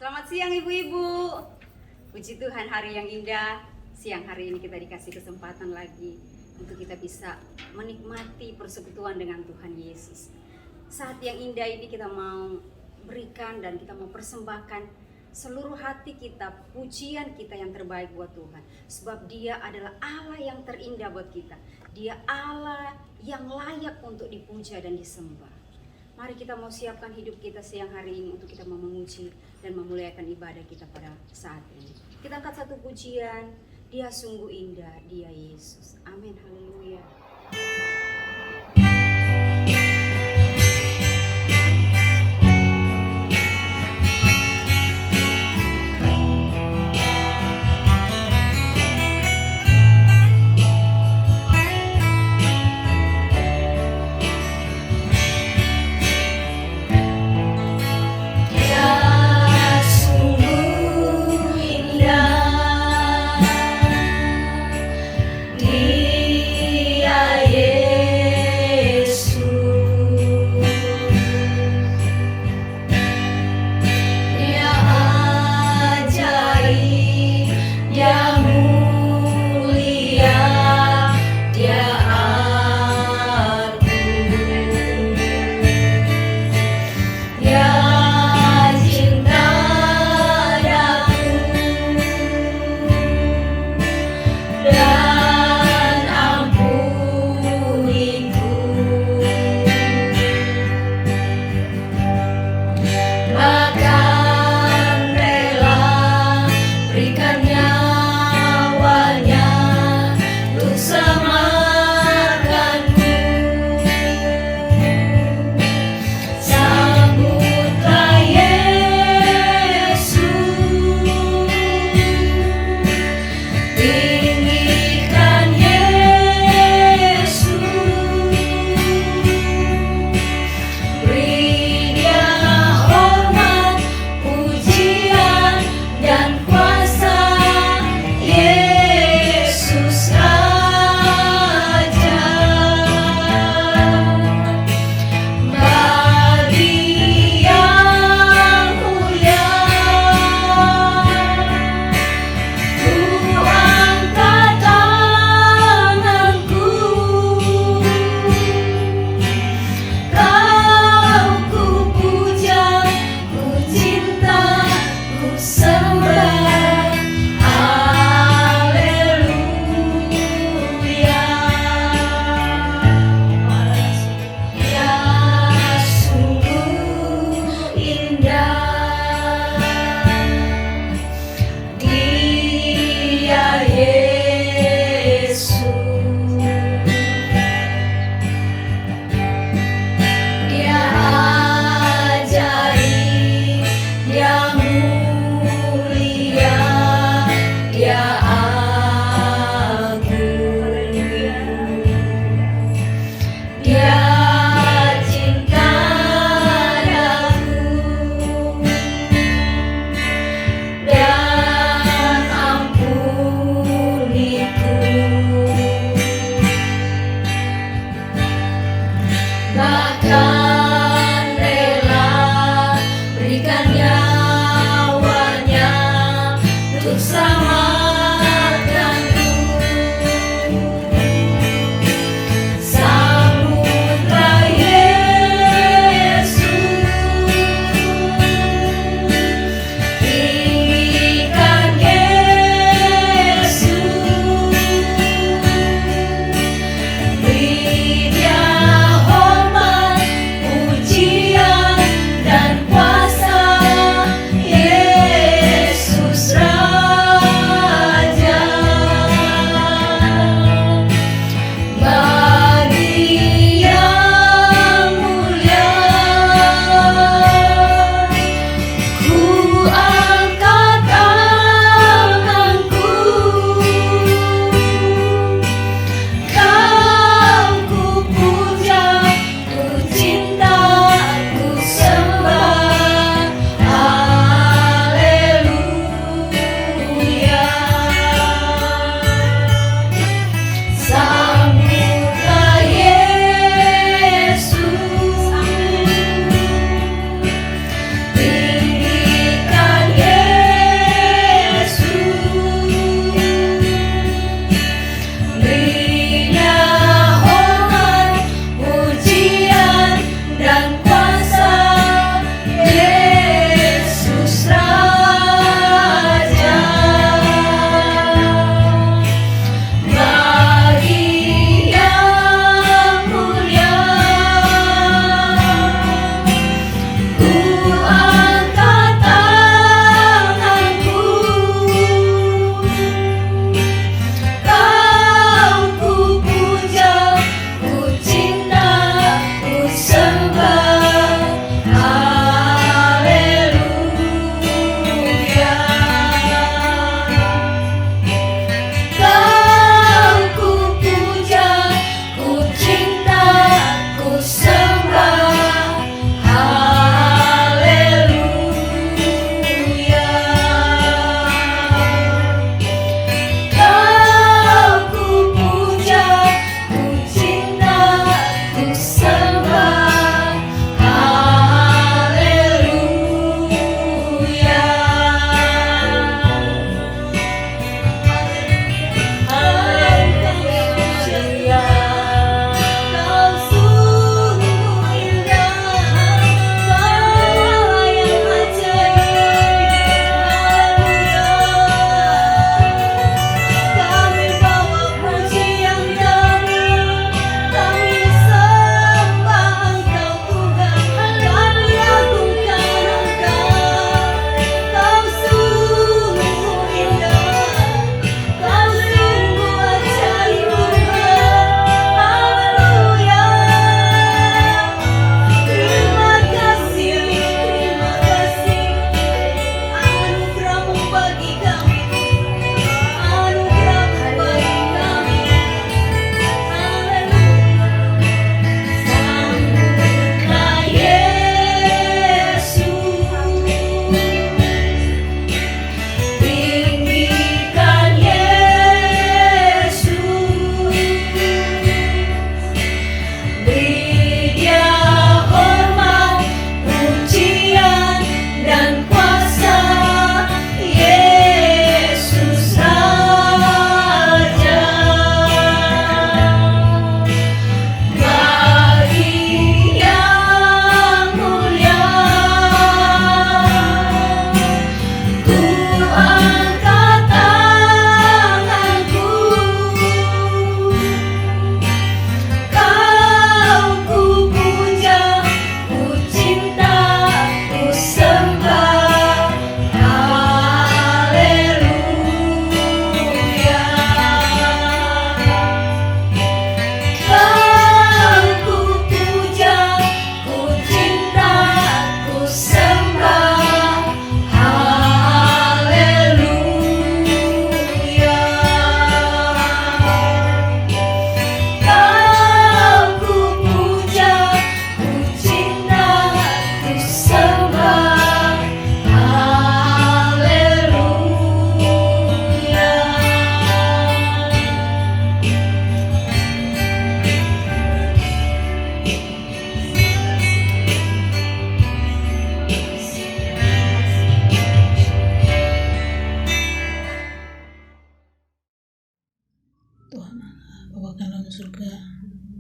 Selamat siang ibu-ibu. Puji Tuhan, hari yang indah. Siang hari ini kita dikasih kesempatan lagi untuk kita bisa menikmati persekutuan dengan Tuhan Yesus. Saat yang indah ini kita mau berikan dan kita mau persembahkan seluruh hati kita, pujian kita yang terbaik buat Tuhan. Sebab Dia adalah Allah yang terindah buat kita. Dia Allah yang layak untuk dipuja dan disembah. Mari kita mau siapkan hidup kita siang hari ini untuk kita mau memuji dan memuliakan ibadah kita pada saat ini. Kita angkat satu pujian, Dia sungguh indah, Dia Yesus. Amin, haleluya. Yesus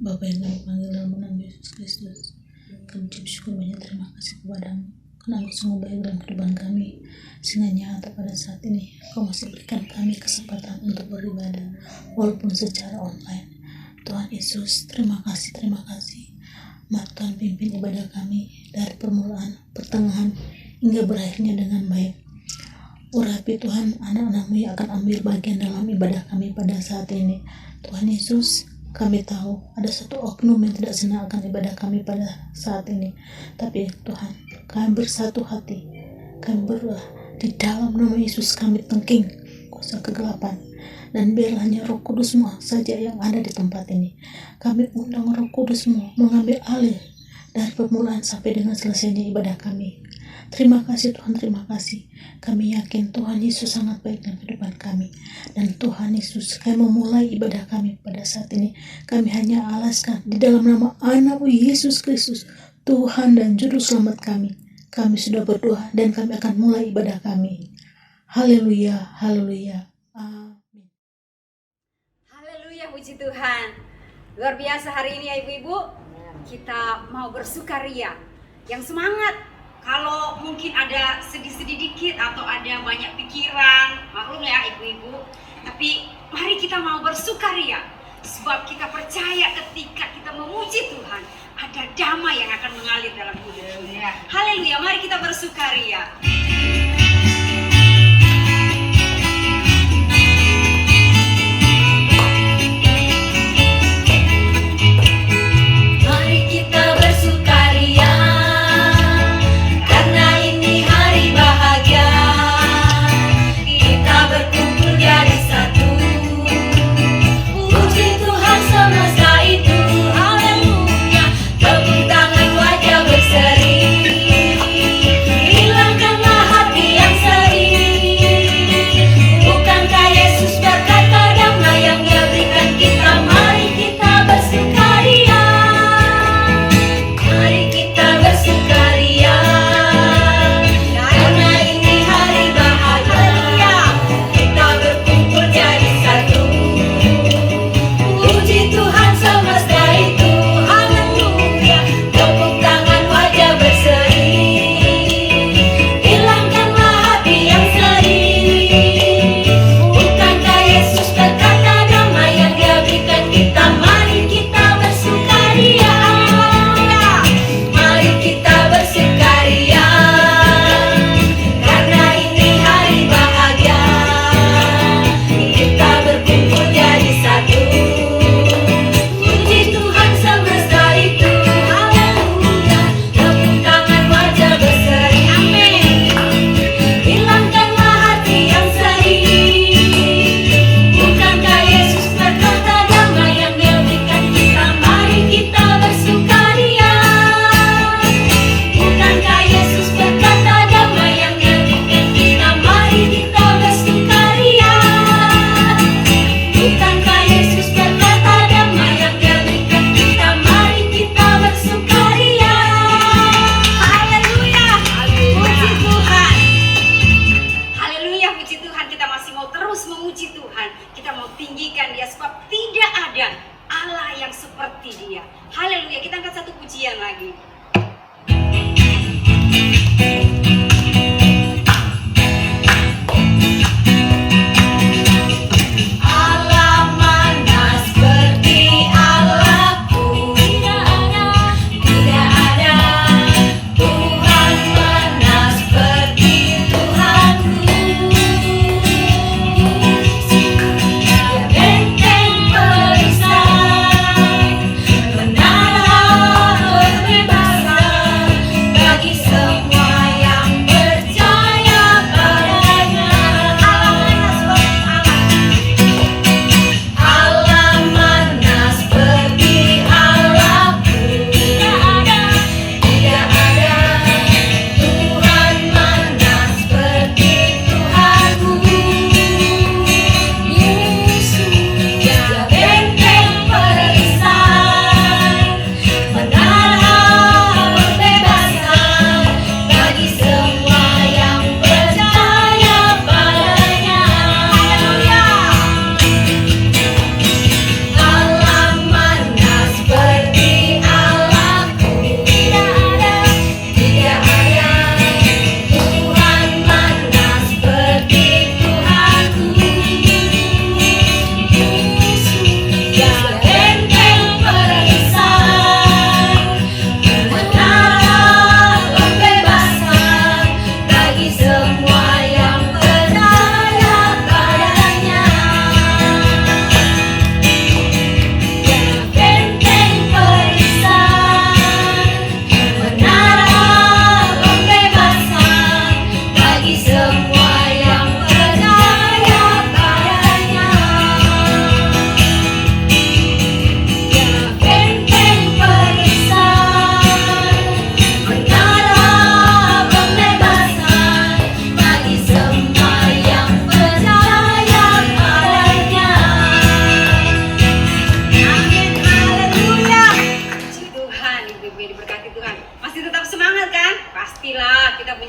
Bapa yang kami panggil dalam nama Yesus Kristus, kami ucap syukur banyak terima kasih kepadamu karena Engkau sungguh baik dalam kehidupan kami, sehingga nyata pada saat ini Kau masih berikan kami kesempatan untuk beribadah walaupun secara online. Tuhan Yesus, terima kasih. Mari Tuhan pimpin ibadah kami dari permulaan, pertengahan hingga berakhirnya dengan baik. Urapi Tuhan anak-anak-Mu yang akan ambil bagian dalam ibadah kami pada saat ini. Tuhan Yesus, kami tahu ada satu oknum yang tidak senang akan ibadah kami pada saat ini. Tapi Tuhan, kami bersatu hati. Kami berdoa di dalam nama Yesus, kami tengking kuasa kegelapan. Dan biarlah hanya Roh Kudus-Mu saja yang ada di tempat ini. Kami undang Roh Kudus-Mu mengambil alih dari permulaan sampai dengan selesainya ibadah kami. Terima kasih Tuhan, terima kasih. Kami yakin Tuhan Yesus sangat baik dalam kehidupan kami. Dan Tuhan Yesus, kami memulai ibadah kami pada saat ini. Kami hanya alaskan di dalam nama Anak-Mu Yesus Kristus, Tuhan dan Juru Selamat kami. Kami sudah berdoa dan kami akan mulai ibadah kami. Haleluya, haleluya. Amin. Haleluya, puji Tuhan. Luar biasa hari ini ya ibu-ibu. Kita mau bersukaria. Yang semangat. Kalau mungkin ada sedih-sedih dikit atau ada banyak pikiran, maklum ya ibu-ibu. Tapi mari kita mau bersukaria. Sebab kita percaya ketika kita memuji Tuhan, ada damai yang akan mengalir dalam hidup kita. Haleluya, mari kita bersukaria.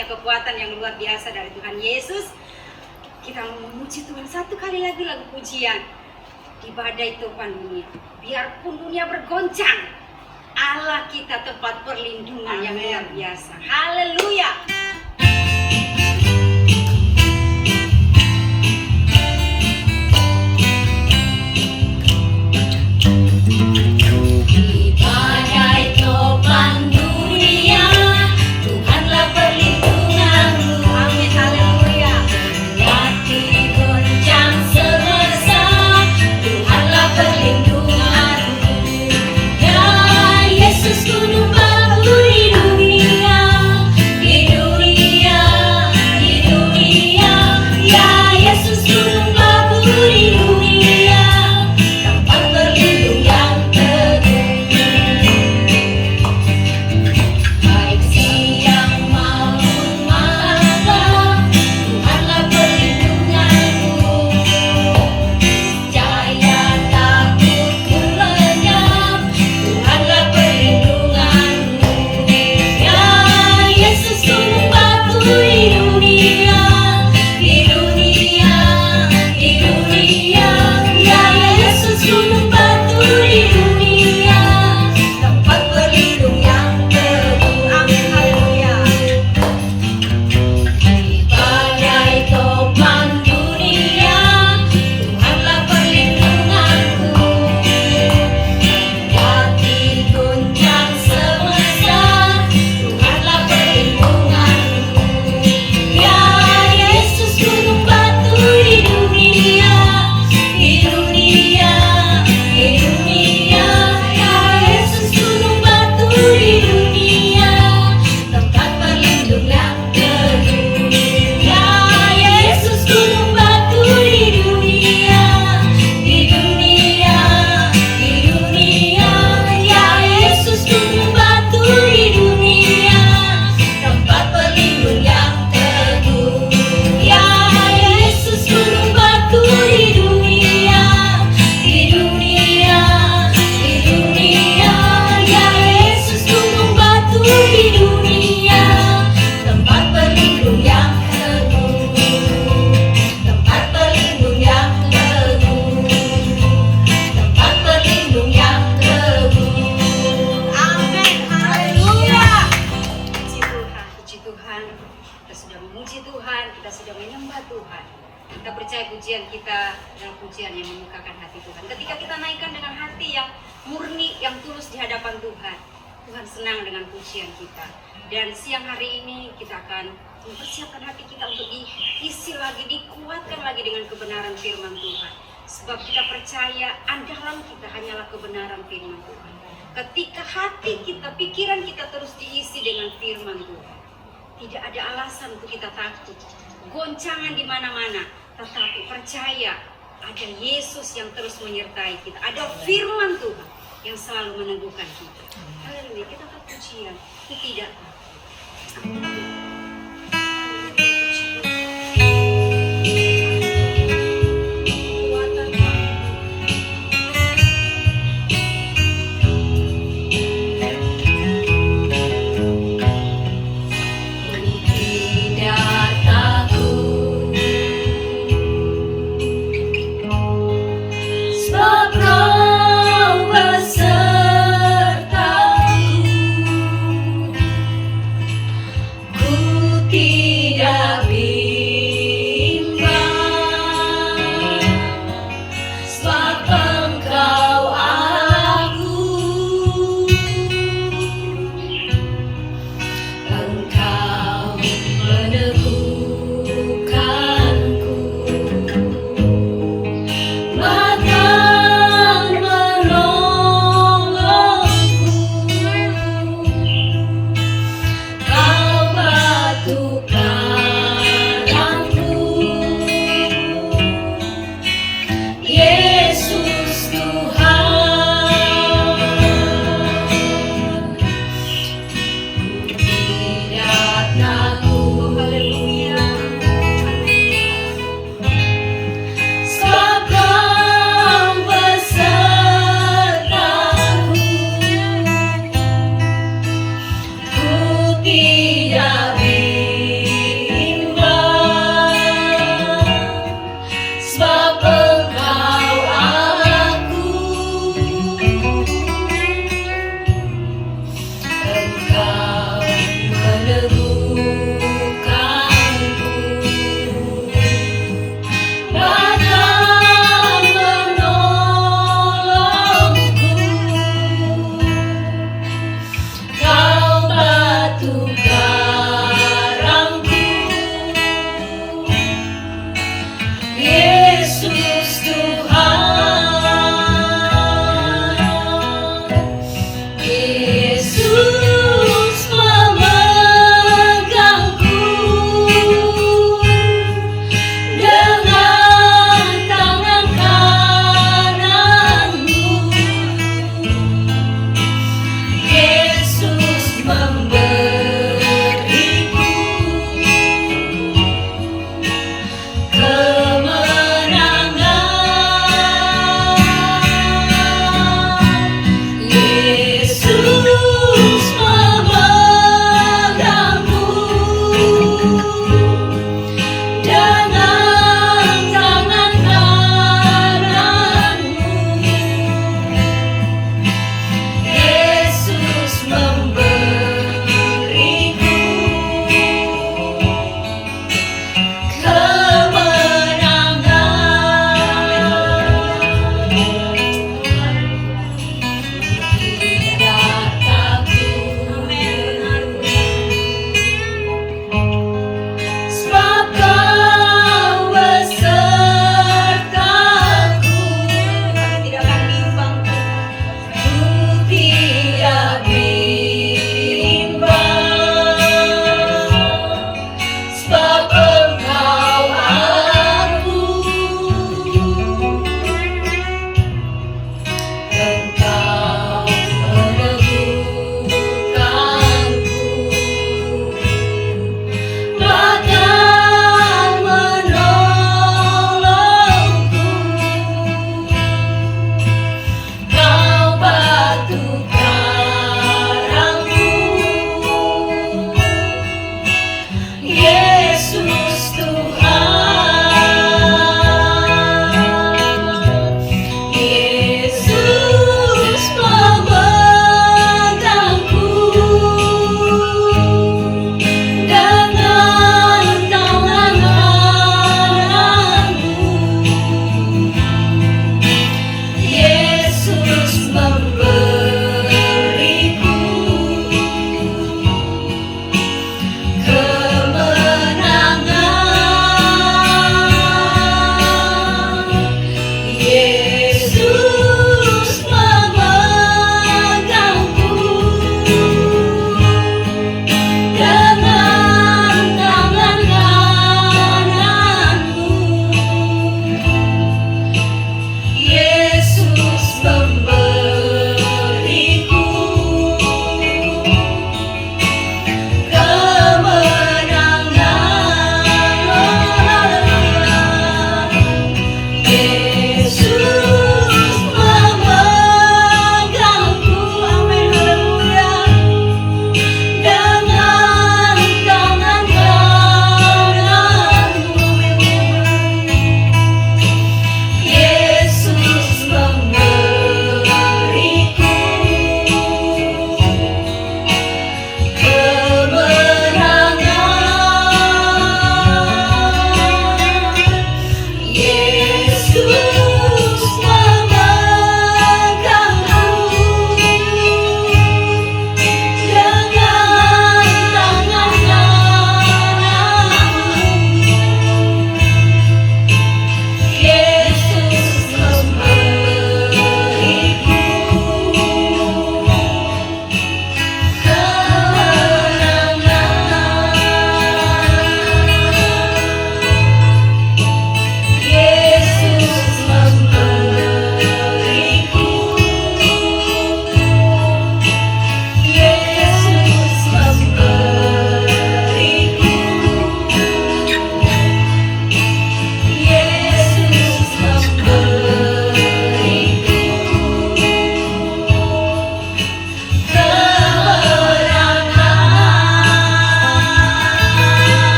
karunia kekuatan yang luar biasa dari Tuhan Yesus. Kita mau memuji Tuhan satu kali lagi lagu pujian di badai topan dunia. Biarpun dunia bergoncang, Allah kita tempat perlindungan yang luar biasa. Haleluya. Pujian kita adalah pujian yang membukakan hati Tuhan. Ketika kita naikkan dengan hati yang murni, yang tulus di hadapan Tuhan, Tuhan senang dengan pujian kita. Dan siang hari ini kita akan mempersiapkan hati kita untuk diisi lagi, dikuatkan lagi dengan kebenaran firman Tuhan. Sebab kita percaya andalan kita hanyalah kebenaran firman Tuhan. Ketika hati kita, pikiran kita terus diisi dengan firman Tuhan, tidak ada alasan untuk kita takut. Goncangan di mana-mana, tetapi percaya ada Yesus yang terus menyertai kita. Ada firman Tuhan yang selalu meneguhkan kita. Haleluya, kita akan pujian, itu tidak Ku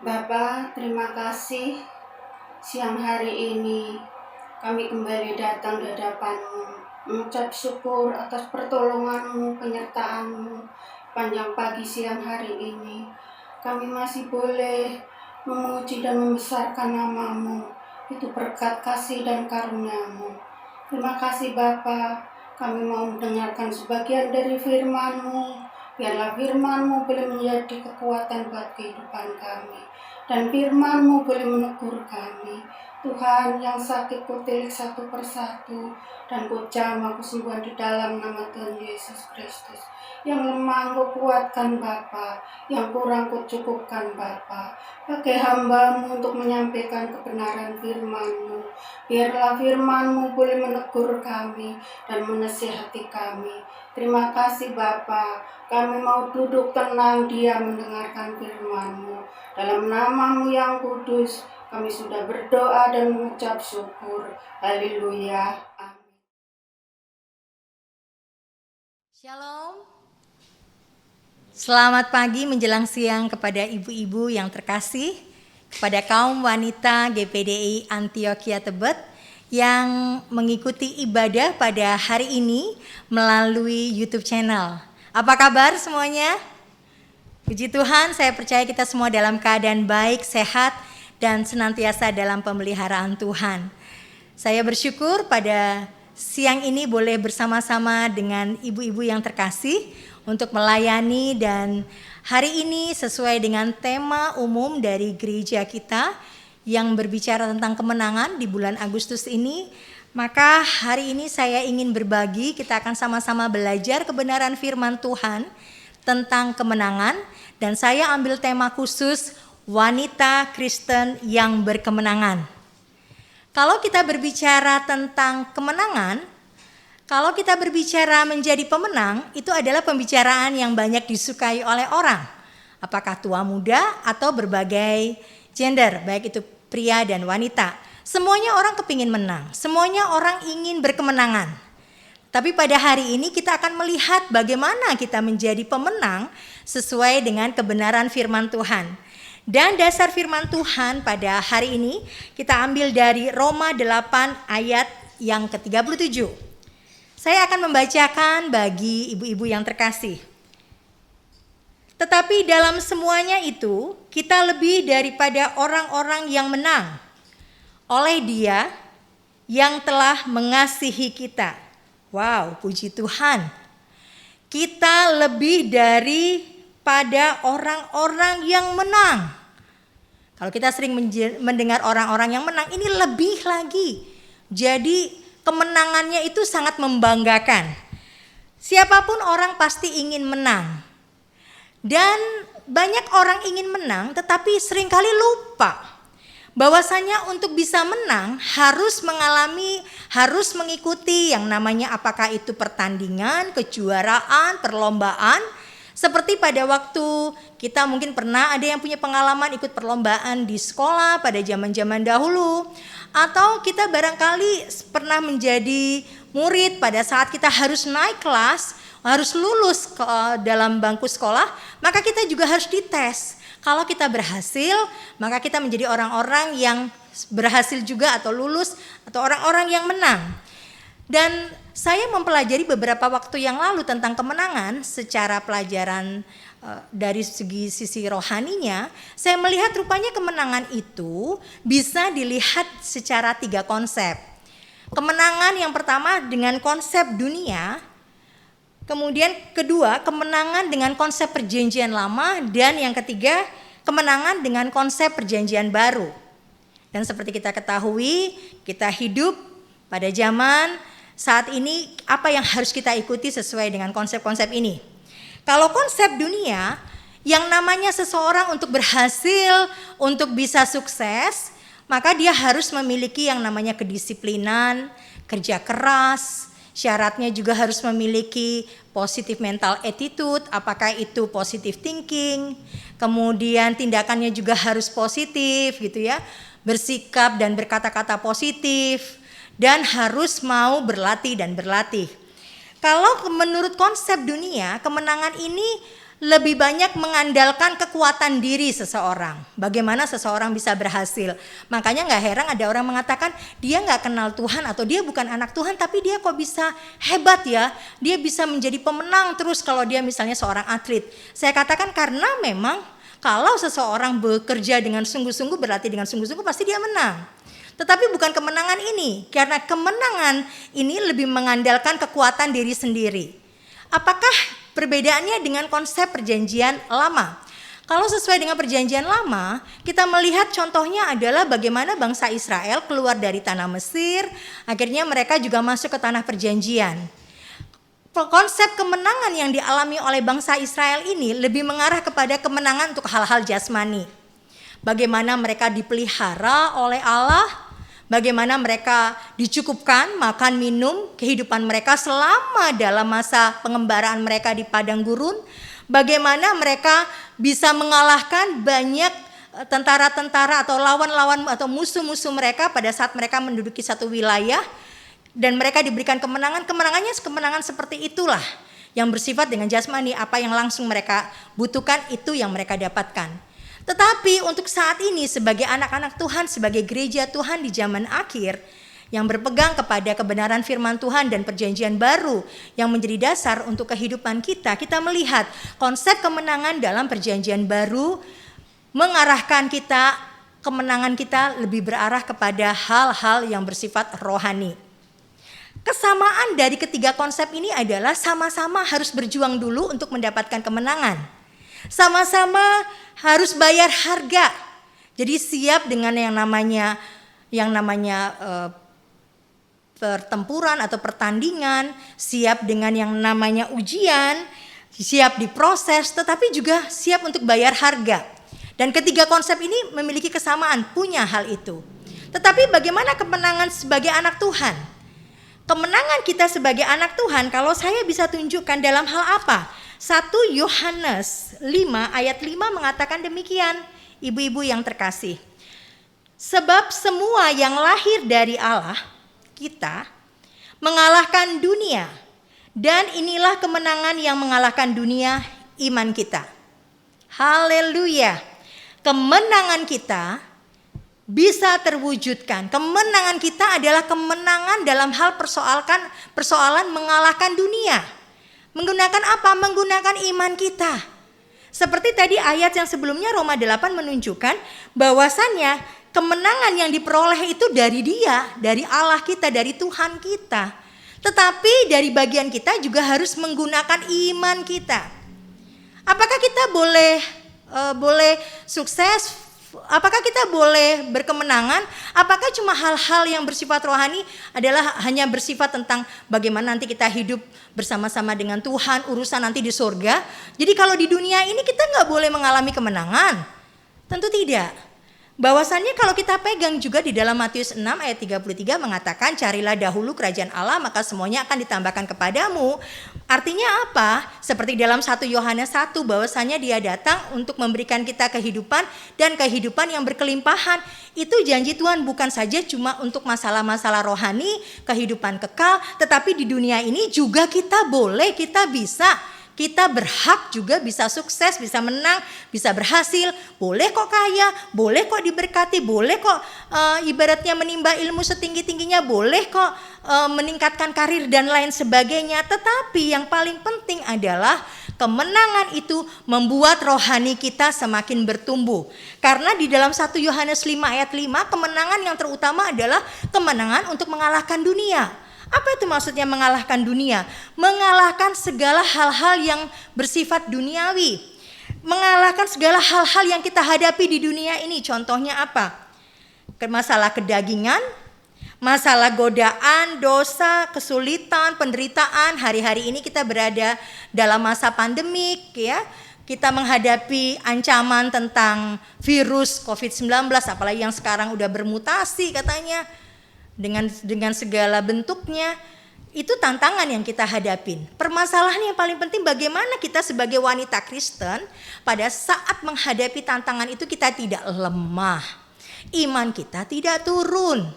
Bapak, terima kasih siang hari ini kami kembali datang di hadapan-Mu, mengucap syukur atas pertolongan-Mu, penyertaan-Mu panjang pagi siang hari ini. Kami masih boleh memuji dan membesarkan nama-Mu, itu berkat kasih dan karunia-Mu. Terima kasih Bapa, kami mau mendengarkan sebagian dari firman-Mu. Biarlah firman-Mu boleh menjadi kekuatan buat kehidupan kami, dan firman-Mu boleh menegur kami. Tuhan, yang sakit kutilik satu persatu, dan ku jamah kesembuhan di dalam nama Tuhan Yesus Kristus. Yang lemah ku kuatkan Bapa, yang kurang ku cukupkan Bapa. Pakai hamba-Mu untuk menyampaikan kebenaran firman-Mu. Biarlah firman-Mu boleh menegur kami dan menasihati kami. Terima kasih Bapa, kami mau duduk tenang diam mendengarkan firman-Mu. Dalam nama-Mu yang kudus, kami sudah berdoa dan mengucap syukur. Haleluya. Amin. Shalom. Selamat pagi menjelang siang kepada ibu-ibu yang terkasih, kepada kaum wanita GPDI Antioquia Tebet yang mengikuti ibadah pada hari ini melalui YouTube channel. Apa kabar semuanya? Puji Tuhan, saya percaya kita semua dalam keadaan baik, sehat, dan senantiasa dalam pemeliharaan Tuhan. Saya bersyukur pada siang ini boleh bersama-sama dengan ibu-ibu yang terkasih untuk melayani, dan hari ini sesuai dengan tema umum dari gereja kita yang berbicara tentang kemenangan di bulan Agustus ini. Maka hari ini saya ingin berbagi, kita akan sama-sama belajar kebenaran firman Tuhan tentang kemenangan, dan saya ambil tema khusus wanita Kristen yang berkemenangan. Kalau kita berbicara tentang kemenangan, kalau kita berbicara menjadi pemenang, itu adalah pembicaraan yang banyak disukai oleh orang. Apakah tua muda atau berbagai gender, baik itu pria dan wanita. Semuanya orang kepingin menang, semuanya orang ingin berkemenangan. Tapi pada hari ini kita akan melihat bagaimana kita menjadi pemenang sesuai dengan kebenaran firman Tuhan. Dan dasar firman Tuhan pada hari ini kita ambil dari Roma 8 ayat yang ke-37. Saya akan membacakan bagi ibu-ibu yang terkasih. Tetapi dalam semuanya itu kita lebih daripada orang-orang yang menang oleh Dia yang telah mengasihi kita. Wow, puji Tuhan. Kita lebih daripada orang-orang yang menang. Kalau kita sering mendengar orang-orang yang menang, ini lebih lagi. Jadi kemenangannya itu sangat membanggakan. Siapapun orang pasti ingin menang. Dan banyak orang ingin menang tetapi seringkali lupa bahwasanya untuk bisa menang harus mengikuti yang namanya apakah itu pertandingan, kejuaraan, perlombaan. Seperti pada waktu kita mungkin pernah ada yang punya pengalaman ikut perlombaan di sekolah pada zaman-zaman dahulu. Atau kita barangkali pernah menjadi murid pada saat kita harus naik kelas, harus lulus dalam bangku sekolah, maka kita juga harus dites. Kalau kita berhasil, maka kita menjadi orang-orang yang berhasil juga atau lulus, atau orang-orang yang menang. Dan saya mempelajari beberapa waktu yang lalu tentang kemenangan secara pelajaran dari sisi rohaninya. Saya melihat rupanya kemenangan itu bisa dilihat secara 3 konsep. Kemenangan yang pertama dengan konsep dunia, kemudian kedua kemenangan dengan konsep perjanjian lama, dan yang ketiga kemenangan dengan konsep perjanjian baru. Dan seperti kita ketahui, kita hidup pada zaman saat ini, apa yang harus kita ikuti sesuai dengan konsep-konsep ini. Kalau konsep dunia, yang namanya seseorang untuk berhasil, untuk bisa sukses, maka dia harus memiliki yang namanya kedisiplinan, kerja keras, syaratnya juga harus memiliki positive mental attitude, apakah itu positive thinking, kemudian tindakannya juga harus positif gitu ya, bersikap dan berkata-kata positif, dan harus mau berlatih dan berlatih. Kalau menurut konsep dunia, kemenangan ini lebih banyak mengandalkan kekuatan diri seseorang. Bagaimana seseorang bisa berhasil. Makanya gak heran ada orang mengatakan dia gak kenal Tuhan atau dia bukan anak Tuhan, tapi dia kok bisa hebat ya. Dia bisa menjadi pemenang terus kalau dia misalnya seorang atlet. Saya katakan karena memang kalau seseorang bekerja dengan sungguh-sungguh, berlatih dengan sungguh-sungguh, pasti dia menang. Tetapi bukan kemenangan ini, karena kemenangan ini lebih mengandalkan kekuatan diri sendiri. Apakah perbedaannya dengan konsep perjanjian lama? Kalau sesuai dengan perjanjian lama, kita melihat contohnya adalah bagaimana bangsa Israel keluar dari tanah Mesir, akhirnya mereka juga masuk ke tanah perjanjian. Konsep kemenangan yang dialami oleh bangsa Israel ini lebih mengarah kepada kemenangan untuk hal-hal jasmani. Bagaimana mereka dipelihara oleh Allah, bagaimana mereka dicukupkan makan minum kehidupan mereka selama dalam masa pengembaraan mereka di padang gurun, bagaimana mereka bisa mengalahkan banyak tentara-tentara atau lawan-lawan atau musuh-musuh mereka pada saat mereka menduduki satu wilayah, dan mereka diberikan kemenangannya kemenangan seperti itulah yang bersifat dengan jasmani. Apa yang langsung mereka butuhkan itu yang mereka dapatkan. Tetapi untuk saat ini sebagai anak-anak Tuhan, sebagai gereja Tuhan di zaman akhir yang berpegang kepada kebenaran firman Tuhan dan perjanjian baru yang menjadi dasar untuk kehidupan kita, kita melihat konsep kemenangan dalam perjanjian baru mengarahkan kita, kemenangan kita lebih berarah kepada hal-hal yang bersifat rohani. Kesamaan dari ketiga konsep ini adalah sama-sama harus berjuang dulu untuk mendapatkan kemenangan. Sama-sama harus bayar harga. Jadi siap dengan yang namanya pertempuran atau pertandingan, siap dengan yang namanya ujian, siap diproses, tetapi juga siap untuk bayar harga. Dan ketiga konsep ini memiliki kesamaan, punya hal itu. Tetapi bagaimana kemenangan sebagai anak Tuhan? Kemenangan kita sebagai anak Tuhan kalau saya bisa tunjukkan dalam hal apa? 1 Yohanes 5 ayat 5 mengatakan demikian, ibu-ibu yang terkasih. Sebab semua yang lahir dari Allah, kita, mengalahkan dunia. Dan inilah kemenangan yang mengalahkan dunia, iman kita. Haleluya. Kemenangan kita bisa terwujudkan. Kemenangan kita adalah kemenangan dalam hal persoalan mengalahkan dunia. Menggunakan apa? Menggunakan iman kita. Seperti tadi ayat yang sebelumnya Roma 8 menunjukkan bahwasannya kemenangan yang diperoleh itu dari Dia, dari Allah kita, dari Tuhan kita. Tetapi dari bagian kita juga harus menggunakan iman kita. Apakah kita boleh sukses? Apakah kita boleh berkemenangan? Apakah cuma hal-hal yang bersifat rohani adalah hanya bersifat tentang bagaimana nanti kita hidup bersama-sama dengan Tuhan, urusan nanti di surga? Jadi kalau di dunia ini kita gak boleh mengalami kemenangan? Tentu tidak. Bahwasannya kalau kita pegang juga di dalam Matius 6 ayat 33 mengatakan carilah dahulu kerajaan Allah maka semuanya akan ditambahkan kepadamu. Artinya apa? Seperti dalam 1 Yohanes 1 bahwasannya Dia datang untuk memberikan kita kehidupan dan kehidupan yang berkelimpahan. Itu janji Tuhan bukan saja cuma untuk masalah-masalah rohani, kehidupan kekal, tetapi di dunia ini juga kita boleh, kita bisa. Kita berhak juga bisa sukses, bisa menang, bisa berhasil. Boleh kok kaya, boleh kok diberkati, boleh kok ibaratnya menimba ilmu setinggi-tingginya, boleh kok meningkatkan karir dan lain sebagainya. Tetapi yang paling penting adalah kemenangan itu membuat rohani kita semakin bertumbuh. Karena di dalam 1 Yohanes 5 ayat 5 kemenangan yang terutama adalah kemenangan untuk mengalahkan dunia. Apa itu maksudnya mengalahkan dunia? Mengalahkan segala hal-hal yang bersifat duniawi. Mengalahkan segala hal-hal yang kita hadapi di dunia ini. Contohnya apa? Masalah kedagingan, masalah godaan, dosa, kesulitan, penderitaan. Hari-hari ini kita berada dalam masa pandemik ya. Kita menghadapi ancaman tentang virus COVID-19, apalagi yang sekarang udah bermutasi katanya. Dengan segala bentuknya, itu tantangan yang kita hadapin. Permasalahan yang paling penting bagaimana kita sebagai wanita Kristen pada saat menghadapi tantangan itu kita tidak lemah. Iman kita tidak turun.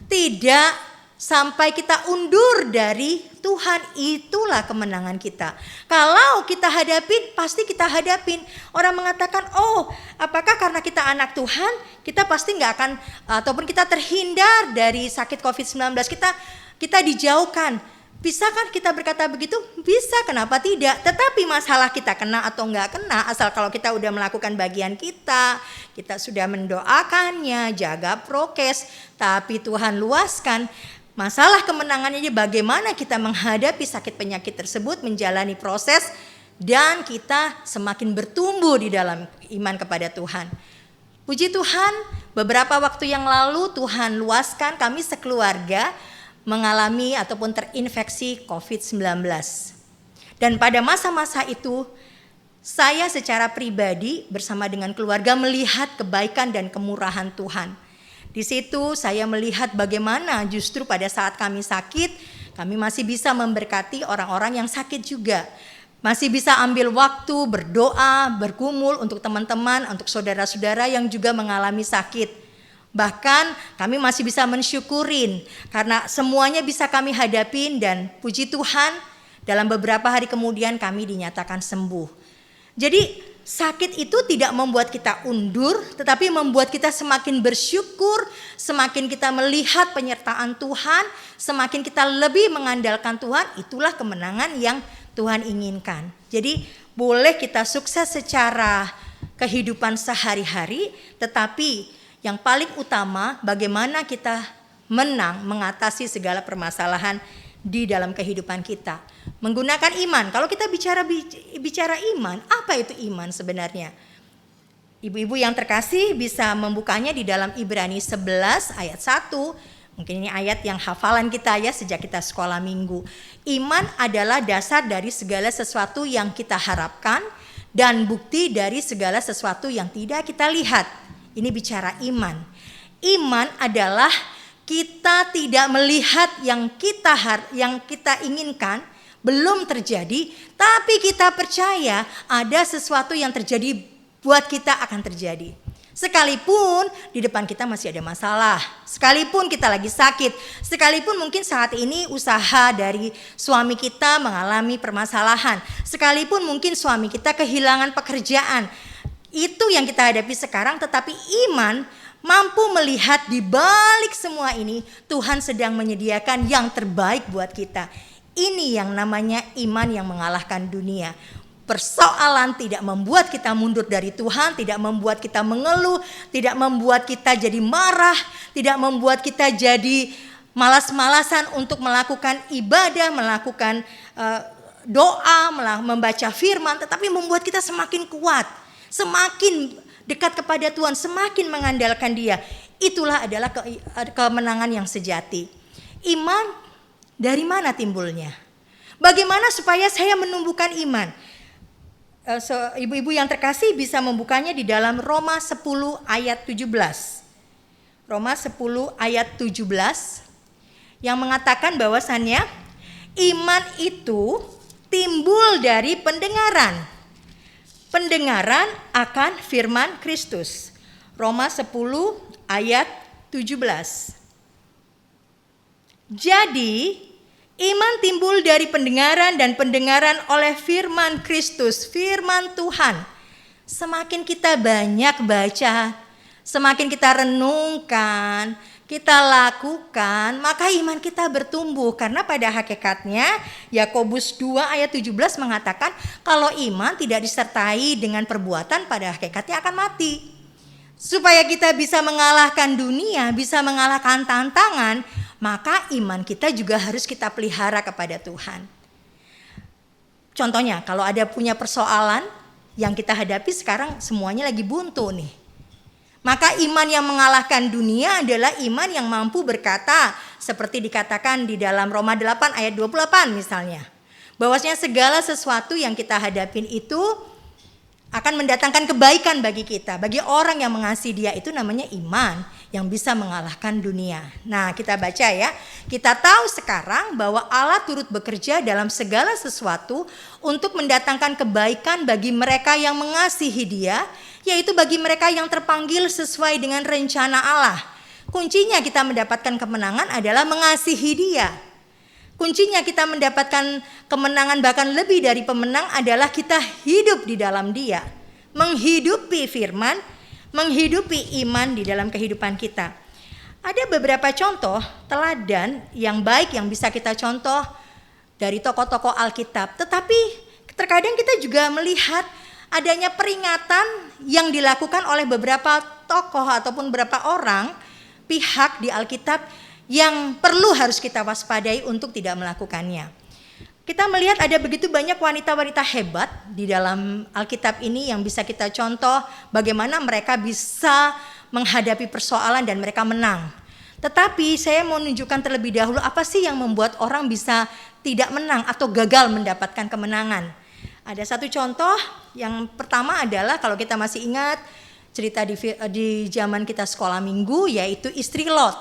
Tidak sampai kita undur dari Tuhan, itulah kemenangan kita. Kalau kita hadapin, pasti kita hadapin. Orang mengatakan, oh apakah karena kita anak Tuhan, kita pasti nggak akan, ataupun kita terhindar dari sakit COVID-19, kita dijauhkan. Bisa kan kita berkata begitu? Bisa, kenapa tidak? Tetapi masalah kita kena atau nggak kena, asal kalau kita udah melakukan bagian kita sudah mendoakannya, jaga prokes, tapi Tuhan luaskan. Masalah kemenangannya bagaimana kita menghadapi sakit penyakit tersebut, menjalani proses, dan kita semakin bertumbuh di dalam iman kepada Tuhan. Puji Tuhan, beberapa waktu yang lalu Tuhan luaskan kami sekeluarga mengalami ataupun terinfeksi COVID-19. Dan pada masa-masa itu, saya secara pribadi bersama dengan keluarga melihat kebaikan dan kemurahan Tuhan. Di situ saya melihat bagaimana justru pada saat kami sakit, kami masih bisa memberkati orang-orang yang sakit juga. Masih bisa ambil waktu berdoa, bergumul untuk teman-teman, untuk saudara-saudara yang juga mengalami sakit. Bahkan kami masih bisa mensyukurin karena semuanya bisa kami hadapin, dan puji Tuhan dalam beberapa hari kemudian kami dinyatakan sembuh. Jadi sakit itu tidak membuat kita undur, tetapi membuat kita semakin bersyukur, semakin kita melihat penyertaan Tuhan, semakin kita lebih mengandalkan Tuhan. Itulah kemenangan yang Tuhan inginkan. Jadi boleh kita sukses secara kehidupan sehari-hari, tetapi yang paling utama bagaimana kita menang mengatasi segala permasalahan di dalam kehidupan kita. Menggunakan iman. Kalau kita bicara iman, apa itu iman sebenarnya? Ibu-ibu yang terkasih bisa membukanya di dalam Ibrani 11 ayat 1. Mungkin ini ayat yang hafalan kita ya sejak kita sekolah minggu. Iman adalah dasar dari segala sesuatu yang kita harapkan dan bukti dari segala sesuatu yang tidak kita lihat. Ini bicara iman. Iman adalah kita tidak melihat yang kita inginkan belum terjadi, tapi kita percaya ada sesuatu yang terjadi buat kita akan terjadi. Sekalipun di depan kita masih ada masalah, sekalipun kita lagi sakit, sekalipun mungkin saat ini usaha dari suami kita mengalami permasalahan, sekalipun mungkin suami kita kehilangan pekerjaan, itu yang kita hadapi sekarang, tetapi iman mampu melihat di balik semua ini Tuhan sedang menyediakan yang terbaik buat kita. Ini yang namanya iman yang mengalahkan dunia. Persoalan tidak membuat kita mundur dari Tuhan, tidak membuat kita mengeluh, tidak membuat kita jadi marah, tidak membuat kita jadi malas-malasan untuk melakukan ibadah, melakukan doa, membaca firman, tetapi membuat kita semakin kuat, semakin dekat kepada Tuhan, semakin mengandalkan Dia. Itulah adalah kemenangan yang sejati. Iman dari mana timbulnya? Bagaimana supaya saya menumbuhkan iman? Ibu-ibu yang terkasih bisa membukanya di dalam Roma 10 ayat 17. Roma 10 ayat 17 yang mengatakan bahwasannya iman itu timbul dari pendengaran. Pendengaran akan firman Kristus. Roma 10 ayat 17. Jadi iman timbul dari pendengaran dan pendengaran oleh firman Kristus, firman Tuhan. Semakin kita banyak baca, semakin kita renungkan, kita lakukan, maka iman kita bertumbuh. Karena pada hakikatnya Yakobus 2 ayat 17 mengatakan kalau iman tidak disertai dengan perbuatan pada hakikatnya akan mati. Supaya kita bisa mengalahkan dunia, bisa mengalahkan tantangan, maka iman kita juga harus kita pelihara kepada Tuhan. Contohnya kalau ada punya persoalan yang kita hadapi sekarang semuanya lagi buntu nih. Maka iman yang mengalahkan dunia adalah iman yang mampu berkata seperti dikatakan di dalam Roma 8 ayat 28 misalnya. Bahwasanya segala sesuatu yang kita hadapin itu akan mendatangkan kebaikan bagi kita. Bagi orang yang mengasihi Dia, itu namanya iman yang bisa mengalahkan dunia. Nah, kita baca ya. Kita tahu sekarang bahwa Allah turut bekerja dalam segala sesuatu untuk mendatangkan kebaikan bagi mereka yang mengasihi Dia, yaitu bagi mereka yang terpanggil sesuai dengan rencana Allah. Kuncinya kita mendapatkan kemenangan adalah mengasihi Dia. Kuncinya kita mendapatkan kemenangan bahkan lebih dari pemenang adalah kita hidup di dalam Dia. Menghidupi firman, menghidupi iman di dalam kehidupan kita. Ada beberapa contoh teladan yang baik yang bisa kita contoh dari tokoh-tokoh Alkitab. Tetapi terkadang kita juga melihat adanya peringatan yang dilakukan oleh beberapa tokoh ataupun beberapa orang, pihak di Alkitab yang perlu harus kita waspadai untuk tidak melakukannya. Kita melihat ada begitu banyak wanita-wanita hebat di dalam Alkitab ini yang bisa kita contoh bagaimana mereka bisa menghadapi persoalan dan mereka menang. Tetapi saya mau menunjukkan terlebih dahulu apa sih yang membuat orang bisa tidak menang atau gagal mendapatkan kemenangan. Ada satu contoh, yang pertama adalah kalau kita masih ingat cerita di zaman kita sekolah minggu, yaitu istri Lot.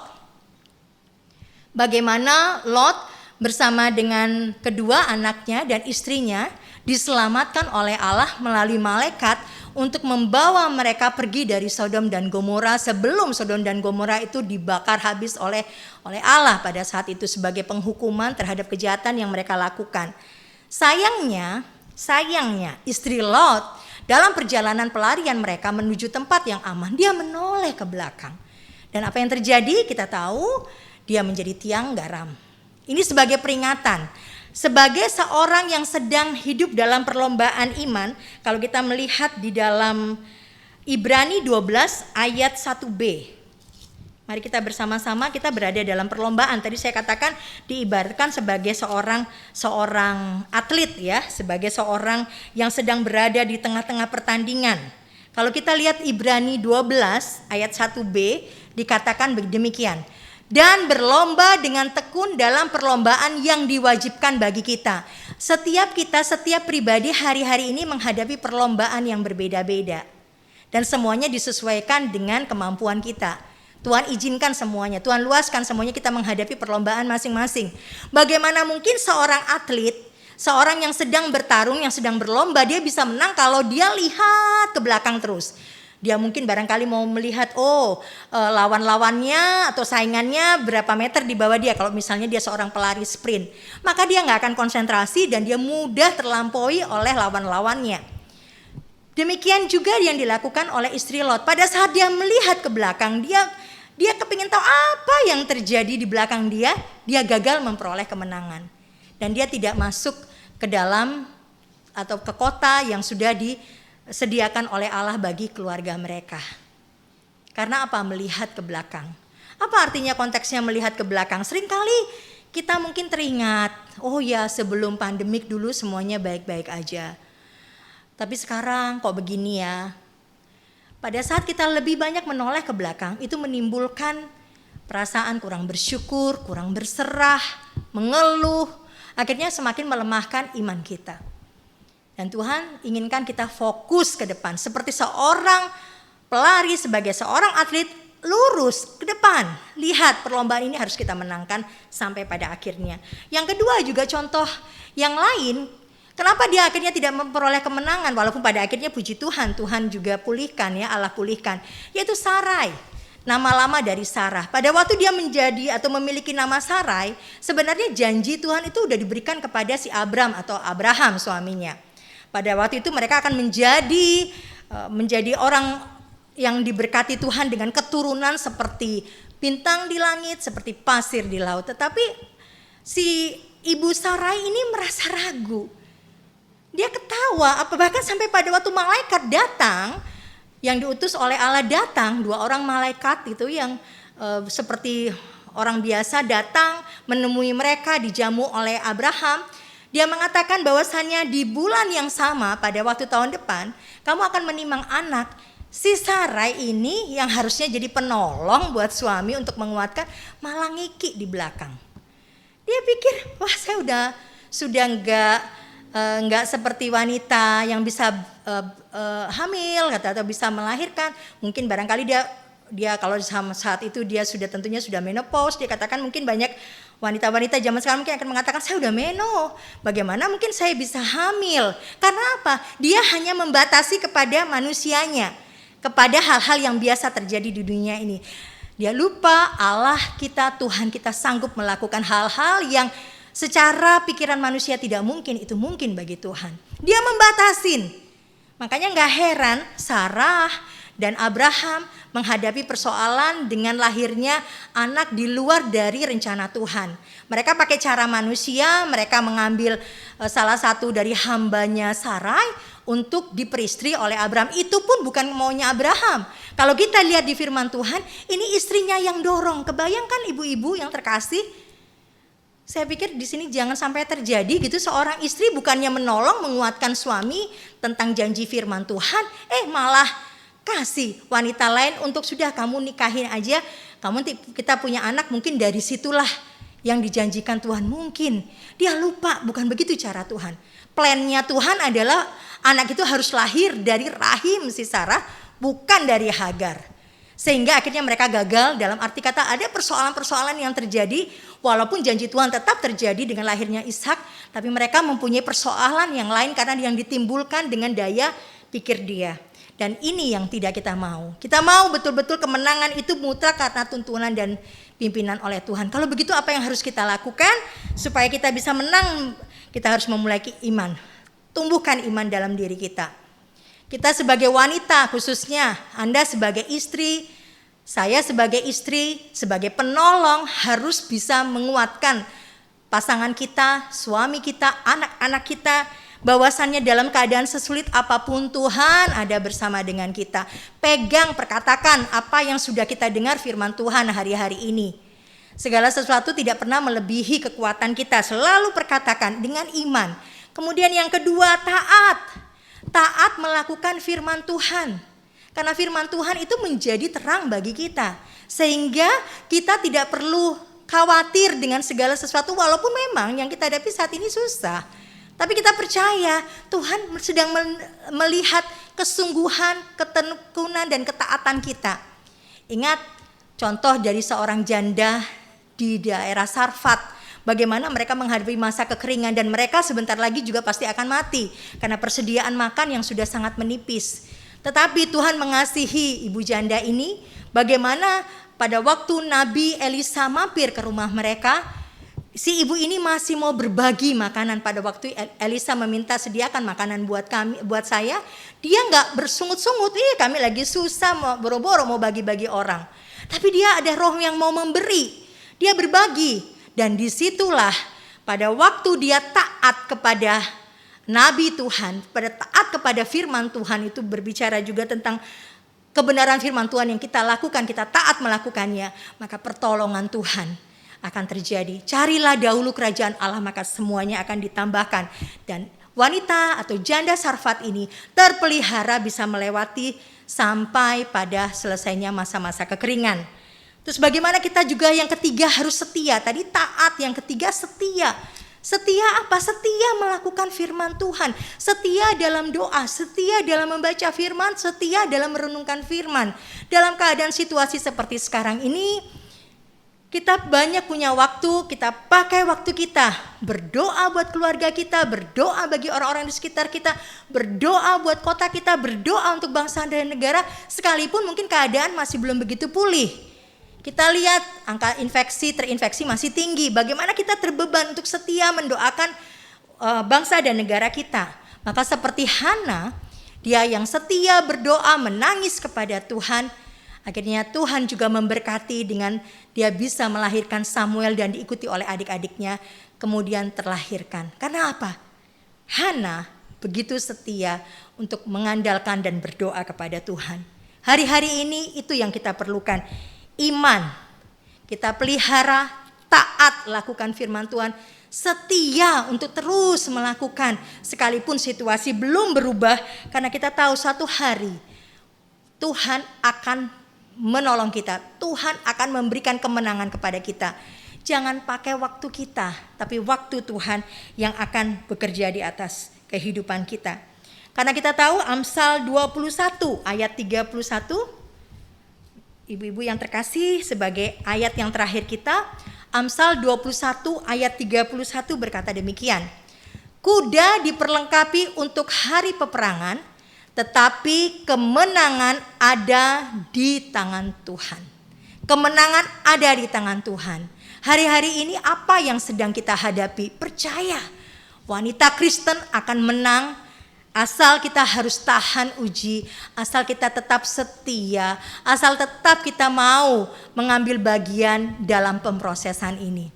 Bagaimana Lot bersama dengan kedua anaknya dan istrinya diselamatkan oleh Allah melalui malaikat untuk membawa mereka pergi dari Sodom dan Gomora sebelum Sodom dan Gomora itu dibakar habis oleh Allah pada saat itu sebagai penghukuman terhadap kejahatan yang mereka lakukan. Sayangnya istri Lot dalam perjalanan pelarian mereka menuju tempat yang aman, dia menoleh ke belakang. Dan apa yang terjadi kita tahu, dia menjadi tiang garam. Ini sebagai peringatan. Sebagai seorang yang sedang hidup dalam perlombaan iman, kalau kita melihat di dalam Ibrani 12 ayat 1b. Mari kita bersama-sama, kita berada dalam perlombaan. Tadi saya katakan diibaratkan sebagai seorang atlet ya, sebagai seorang yang sedang berada di tengah-tengah pertandingan. Kalau kita lihat Ibrani 12 ayat 1b dikatakan demikian. Dan berlomba dengan tekun dalam perlombaan yang diwajibkan bagi kita. Setiap pribadi hari-hari ini menghadapi perlombaan yang berbeda-beda. Dan semuanya disesuaikan dengan kemampuan kita. Tuhan izinkan semuanya, Tuhan luaskan semuanya, kita menghadapi perlombaan masing-masing. Bagaimana mungkin seorang atlet, seorang yang sedang bertarung, yang sedang berlomba, dia bisa menang kalau dia lihat ke belakang terus. Dia mungkin barangkali mau melihat lawan-lawannya atau saingannya berapa meter di bawah dia. Kalau misalnya dia seorang pelari sprint, maka dia gak akan konsentrasi dan dia mudah terlampaui oleh lawan-lawannya. Demikian juga yang dilakukan oleh istri Lot. Pada saat dia melihat ke belakang, dia kepingin tahu apa yang terjadi di belakang dia gagal memperoleh kemenangan. Dan dia tidak masuk ke dalam atau ke kota yang sudah disediakan oleh Allah bagi keluarga mereka. Karena apa? Melihat ke belakang. Apa artinya konteksnya melihat ke belakang? Seringkali kita mungkin teringat, oh ya sebelum pandemik dulu semuanya baik-baik aja. Tapi sekarang kok begini ya. Pada saat kita lebih banyak menoleh ke belakang, itu menimbulkan perasaan kurang bersyukur, kurang berserah, mengeluh. Akhirnya semakin melemahkan iman kita. Dan Tuhan inginkan kita fokus ke depan. Seperti seorang pelari, sebagai seorang atlet, lurus ke depan. Lihat perlombaan ini harus kita menangkan sampai pada akhirnya. Yang kedua juga contoh yang lain. Kenapa dia akhirnya tidak memperoleh kemenangan? Walaupun pada akhirnya puji Tuhan, Tuhan juga pulihkan ya, Allah pulihkan. Yaitu Sarai. Nama lama dari Sarah. Pada waktu dia menjadi atau memiliki nama Sarai, sebenarnya janji Tuhan itu sudah diberikan kepada si Abram atau Abraham suaminya. Pada waktu itu mereka akan menjadi orang yang diberkati Tuhan dengan keturunan seperti bintang di langit, seperti pasir di laut. Tetapi si ibu Sarai ini merasa ragu. Dia ketawa, bahkan sampai pada waktu malaikat datang, yang diutus oleh Allah datang, 2 orang malaikat itu yang seperti orang biasa datang menemui mereka, dijamu oleh Abraham. Dia mengatakan bahwasannya di bulan yang sama pada waktu tahun depan, kamu akan menimang anak. Si Sarai ini yang harusnya jadi penolong buat suami untuk menguatkan, malah ngiki di belakang. Dia pikir, wah saya sudah enggak seperti wanita yang bisa hamil atau bisa melahirkan. Mungkin barangkali dia kalau saat itu dia tentunya sudah menopause. Dia katakan mungkin banyak wanita-wanita zaman sekarang mungkin akan mengatakan saya udah bagaimana mungkin saya bisa hamil? Karena apa? Dia hanya membatasi kepada manusianya, kepada hal-hal yang biasa terjadi di dunia ini. Dia lupa Allah kita, Tuhan kita sanggup melakukan hal-hal yang secara pikiran manusia tidak mungkin, itu mungkin bagi Tuhan. Dia membatasin. Makanya gak heran Sarah dan Abraham menghadapi persoalan dengan lahirnya anak di luar dari rencana Tuhan. Mereka pakai cara manusia, mereka mengambil salah satu dari hambanya Sarai untuk diperistri oleh Abraham. Itu pun bukan maunya Abraham. Kalau kita lihat di firman Tuhan, ini istrinya yang dorong. Kebayangkan ibu-ibu yang terkasih. Saya pikir di sini jangan sampai terjadi gitu, seorang istri bukannya menolong menguatkan suami tentang janji firman Tuhan, malah kasih wanita lain untuk sudah kamu nikahin aja, kita punya anak, mungkin dari situlah yang dijanjikan Tuhan. Mungkin dia lupa, bukan begitu cara Tuhan. Plannya Tuhan adalah anak itu harus lahir dari rahim si Sarah, bukan dari Hagar. Sehingga akhirnya mereka gagal, dalam arti kata ada persoalan-persoalan yang terjadi, walaupun janji Tuhan tetap terjadi dengan lahirnya Ishak, tapi mereka mempunyai persoalan yang lain karena yang ditimbulkan dengan daya pikir dia. Dan ini yang tidak kita mau. Kita mau betul-betul kemenangan itu mutlak karena tuntunan dan pimpinan oleh Tuhan. Kalau begitu apa yang harus kita lakukan supaya kita bisa menang? Kita harus memulai iman. Tumbuhkan iman dalam diri kita. Kita sebagai wanita khususnya, Anda sebagai istri, saya sebagai istri, sebagai penolong harus bisa menguatkan pasangan kita, suami kita, anak-anak kita, bahwasannya dalam keadaan sesulit apapun Tuhan ada bersama dengan kita. Pegang, perkatakan apa yang sudah kita dengar firman Tuhan hari-hari ini. Segala sesuatu tidak pernah melebihi kekuatan kita, selalu perkatakan dengan iman. Kemudian yang kedua, taat melakukan firman Tuhan. Karena firman Tuhan itu menjadi terang bagi kita, sehingga kita tidak perlu khawatir dengan segala sesuatu, walaupun memang yang kita hadapi saat ini susah. Tapi kita percaya Tuhan sedang melihat kesungguhan, ketekunan dan ketaatan kita. Ingat contoh dari seorang janda di daerah Sarfat, bagaimana mereka menghadapi masa kekeringan dan mereka sebentar lagi juga pasti akan mati karena persediaan makan yang sudah sangat menipis. Tetapi Tuhan mengasihi ibu janda ini, bagaimana pada waktu Nabi Elisa mampir ke rumah mereka, si ibu ini masih mau berbagi makanan. Pada waktu Elisa meminta sediakan makanan buat saya, dia nggak bersungut-sungut, kami lagi susah, mau boro-boro mau bagi-bagi orang. Tapi dia ada roh yang mau memberi, dia berbagi. Dan disitulah pada waktu dia taat kepada Nabi Tuhan, pada taat kepada firman Tuhan, itu berbicara juga tentang kebenaran firman Tuhan yang kita lakukan, kita taat melakukannya, maka pertolongan Tuhan akan terjadi. Carilah dahulu kerajaan Allah, maka semuanya akan ditambahkan. Dan wanita atau janda Sarfat ini terpelihara bisa melewati sampai pada selesainya masa-masa kekeringan. Terus bagaimana kita juga yang ketiga harus setia. Tadi taat, yang ketiga setia. Setia apa? Setia melakukan firman Tuhan. Setia dalam doa, setia dalam membaca firman, setia dalam merenungkan firman. Dalam keadaan situasi seperti sekarang ini, kita banyak punya waktu, kita pakai waktu kita berdoa buat keluarga kita, berdoa bagi orang-orang di sekitar kita, berdoa buat kota kita, berdoa untuk bangsa dan negara, sekalipun mungkin keadaan masih belum begitu pulih. Kita lihat angka terinfeksi masih tinggi. Bagaimana kita terbeban untuk setia mendoakan bangsa dan negara kita. Maka seperti Hana, dia yang setia berdoa menangis kepada Tuhan. Akhirnya Tuhan juga memberkati dengan dia bisa melahirkan Samuel dan diikuti oleh adik-adiknya. Kemudian terlahirkan. Karena apa? Hana begitu setia untuk mengandalkan dan berdoa kepada Tuhan. Hari-hari ini itu yang kita perlukan. Iman, kita pelihara, taat lakukan firman Tuhan, setia untuk terus melakukan sekalipun situasi belum berubah, karena kita tahu suatu hari Tuhan akan menolong kita, Tuhan akan memberikan kemenangan kepada kita. Jangan pakai waktu kita, tapi waktu Tuhan yang akan bekerja di atas kehidupan kita. Karena kita tahu Amsal 21 ayat 31, ibu-ibu yang terkasih, sebagai ayat yang terakhir kita, Amsal 21 ayat 31 berkata demikian. Kuda diperlengkapi untuk hari peperangan, tetapi kemenangan ada di tangan Tuhan. Kemenangan ada di tangan Tuhan. Hari-hari ini apa yang sedang kita hadapi? Percaya, wanita Kristen akan menang. Asal kita harus tahan uji, asal kita tetap setia, asal tetap kita mau mengambil bagian dalam pemrosesan ini.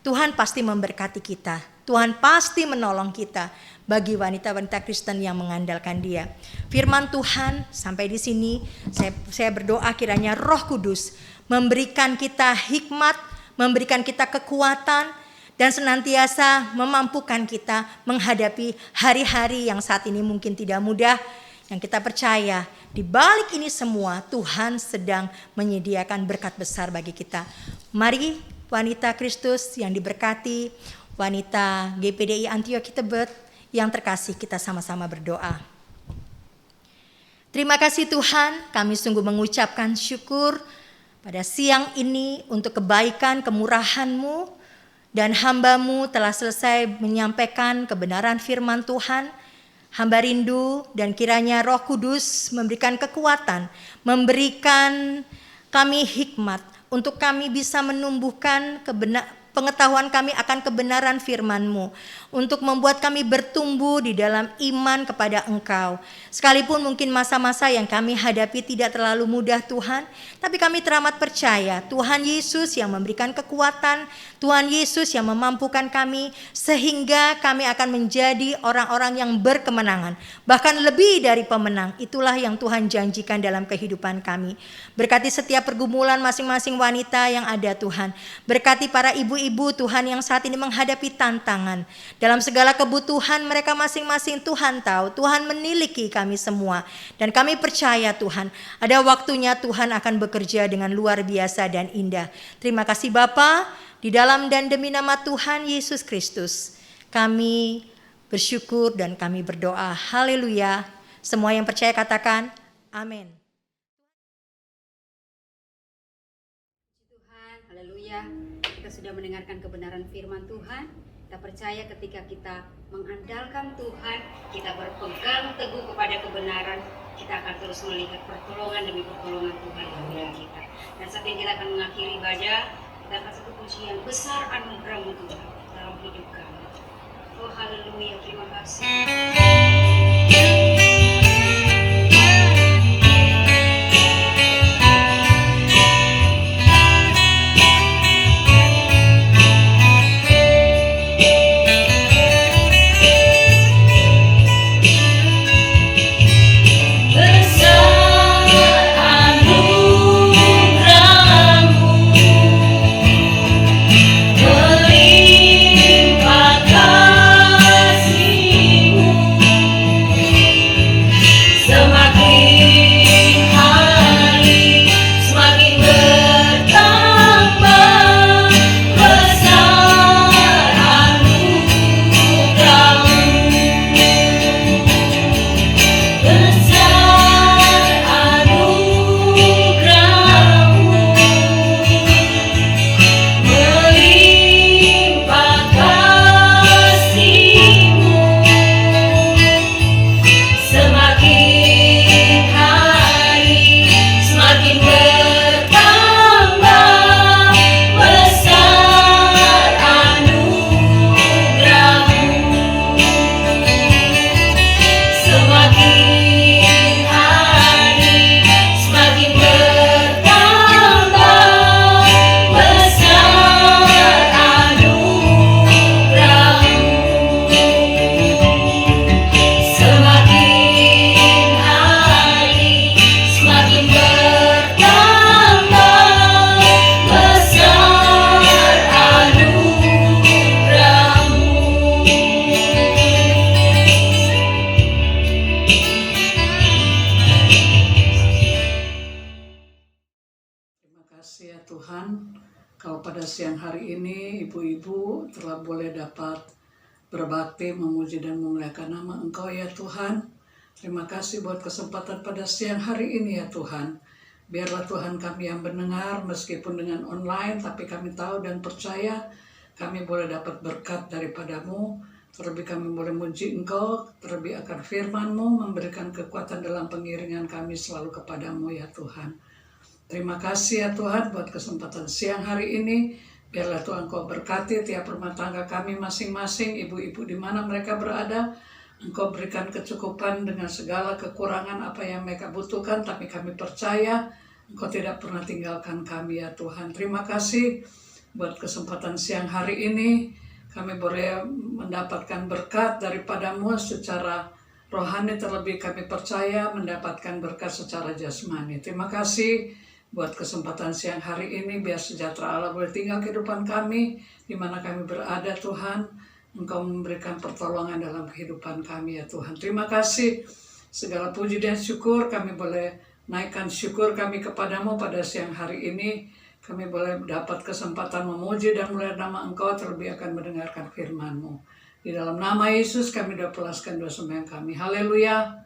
Tuhan pasti memberkati kita, Tuhan pasti menolong kita bagi wanita-wanita Kristen yang mengandalkan Dia. Firman Tuhan sampai di sini, saya berdoa kiranya Roh Kudus memberikan kita hikmat, memberikan kita kekuatan, dan senantiasa memampukan kita menghadapi hari-hari yang saat ini mungkin tidak mudah. Yang kita percaya di balik ini semua Tuhan sedang menyediakan berkat besar bagi kita. Mari wanita Kristus yang diberkati, wanita GPDI Antioch Tebet yang terkasih, kita sama-sama berdoa. Terima kasih Tuhan, kami sungguh mengucapkan syukur pada siang ini untuk kebaikan kemurahan-Mu. Dan hamba-Mu telah selesai menyampaikan kebenaran firman Tuhan. Hamba rindu dan kiranya Roh Kudus memberikan kekuatan, memberikan kami hikmat untuk kami bisa menumbuhkan pengetahuan kami akan kebenaran firman-Mu, untuk membuat kami bertumbuh di dalam iman kepada Engkau. Sekalipun mungkin masa-masa yang kami hadapi tidak terlalu mudah Tuhan, tapi kami teramat percaya Tuhan Yesus yang memberikan kekuatan, Tuhan Yesus yang memampukan kami, sehingga kami akan menjadi orang-orang yang berkemenangan, bahkan lebih dari pemenang. Itulah yang Tuhan janjikan dalam kehidupan kami. Berkati setiap pergumulan masing-masing wanita yang ada Tuhan. Berkati para ibu-ibu Tuhan yang saat ini menghadapi tantangan. Dalam segala kebutuhan mereka masing-masing Tuhan tahu, Tuhan meniliki kami semua. Dan kami percaya Tuhan, ada waktunya Tuhan akan bekerja dengan luar biasa dan indah. Terima kasih Bapa, di dalam dan demi nama Tuhan Yesus Kristus kami bersyukur dan kami berdoa. Haleluya. Semua yang percaya katakan amin. Tuhan, haleluya. Kita sudah mendengarkan kebenaran firman Tuhan. Kita percaya ketika kita mengandalkan Tuhan, kita berpegang teguh kepada kebenaran, kita akan terus melihat pertolongan demi pertolongan Tuhan dalam hidup kita. Dan saat ini kita akan mengakhiri ibadah, kita akan satu pujian besar anugerah-Mu Tuhan dalam hidup kami. Oh haleluya, terima kasih. kasih ya Tuhan, kalau pada siang hari ini ibu-ibu telah boleh dapat berbakti, memuji dan memuliakan nama Engkau ya Tuhan. Terima kasih buat kesempatan pada siang hari ini ya Tuhan. Biarlah Tuhan kami yang mendengar meskipun dengan online, tapi kami tahu dan percaya kami boleh dapat berkat daripada-Mu. Terlebih kami boleh memuji Engkau, terlebih akan firman-Mu, memberikan kekuatan dalam pengiringan kami selalu kepada-Mu ya Tuhan. Terima kasih ya Tuhan buat kesempatan siang hari ini. Biarlah Tuhan Kau berkati tiap rumah tangga kami masing-masing, ibu-ibu di mana mereka berada. Engkau berikan kecukupan dengan segala kekurangan apa yang mereka butuhkan, tapi kami percaya Engkau tidak pernah tinggalkan kami ya Tuhan. Terima kasih buat kesempatan siang hari ini. Kami boleh mendapatkan berkat daripadamu secara rohani, terlebih kami percaya mendapatkan berkat secara jasmani. Terima kasih buat kesempatan siang hari ini. Biar sejahtera Allah boleh tinggal kehidupan kami di mana kami berada Tuhan. Engkau memberikan pertolongan dalam kehidupan kami ya Tuhan. Terima kasih. Segala puji dan syukur kami boleh naikkan syukur kami kepadamu pada siang hari ini. Kami boleh dapat kesempatan memuji dan mulia nama Engkau, terlebih akan mendengarkan firman-Mu. Di dalam nama Yesus kami doa pelaskan doa sembahyang kami. Haleluya.